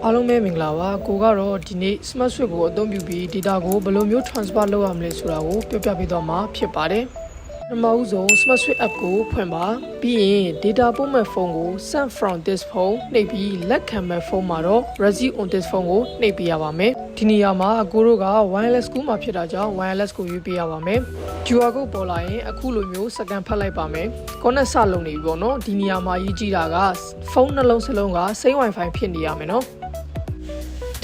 အားလုံးပဲမင်္ဂလာပါကိုကတော့ဒီနေ့ Smart Switch ကိုအသုံးပြုပြီး data ကိုဘယ်လိုမျိုး transfer လုပ်ရမလဲဆိုတာကိုပြောပြပေးသွားမှာဖြစ်ပါတယ်ပထမဦးဆုံး Smart Switch app ကိုဖွင့်ပါပြီးရင် data ပို့မဲ့ဖုန်းကို send from this phone နှိပ်ပြီးလက်ခံမဲ့ဖုန်းမှာတော့ receive on this phone ကိုနှိပ်ပေးရပါမယ်ဒီနေရာမှာကိုတို့က wireless ကူးမှာဖြစ်တာကြောင့် wireless ကိုရွေးပေးရပါမယ် QR code ပေါ်လာရင်အခုလိုမျိုးစကန်ဖတ်လိုက်ပါမယ် connect စလုပ်နေပြီပေါ့နော်ဒီနေရာမှာရေးကြည့်တာကဖုန်းနှလုံးစလုံးက same Wi-Fi ဖြစ်နေရမယ်နော်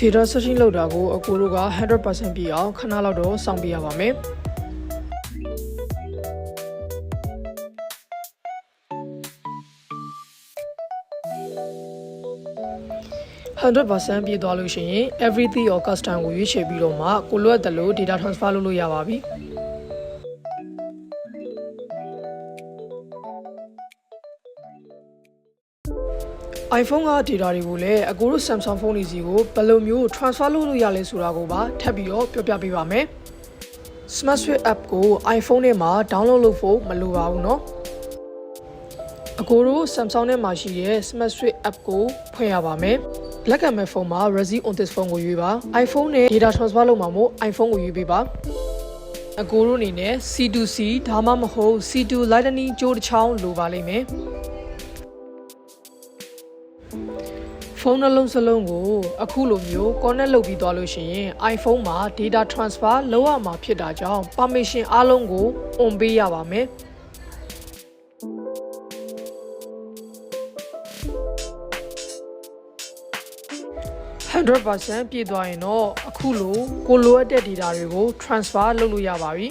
data session လောက်တာကိုအကိုတို့က 100% ပြည့်အောင်ခဏလောက်တော့စောင့်ပြရပါမယ်100% ပြည့်သွားလို့ရှိရင် everything or custom ကိုရွေးချယ်ပြီးတော့မှကိုလိုအပ်တယ်လို့ data transfer လုပ်လို့ရပါပြီiPhone က data တွေကိုလည်းအကိုတို့ Samsung ဖုန်းတွေစီကိုဘယ်လိုမျိုး transfer လုပ်လို့ရလဲဆိုတာကိုပါထပ်ပြီးတော့ပြောပြပေးပါမယ် Smart Switch app ကို iPhone ထဲမှာ download လုပ်ဖို့မလိုပါဘူးเนาะအကိုတို့ Samsung ထဲမှာရှိတဲ့ Smart Switch app ကိုဖွင့်ရပါမယ်လက်ခံမဲ့ဖုန်းမှာ receive on this phone ကိုရွေးပါ iPhone နဲ့ data transfer လုပ်မှာမို့ iPhone ကိုရွေးပေးပါအကိုတို့အနေနဲ့ C2C ဒါမှမဟုတ် C2 Lightning ကြိုးတစ်ချောင်းလိုပါလိမ့်မယ်ဖုန်းနှလုံးစလုံးကိုအခုလိုမျိုး connect လုပ်ပြီးသွားလို့ရှိရင် iPhone မှာ data transfer လုပ်ရမှာဖြစ်တာကြောင့် permission အားလုံးကို on ပေးရပါမယ်100% ပြည့်သွားရင်တော့အခုလိုကိုလိုအပ်တဲ့ data တွေကို transfer လုပ်လို့ရပါပြီ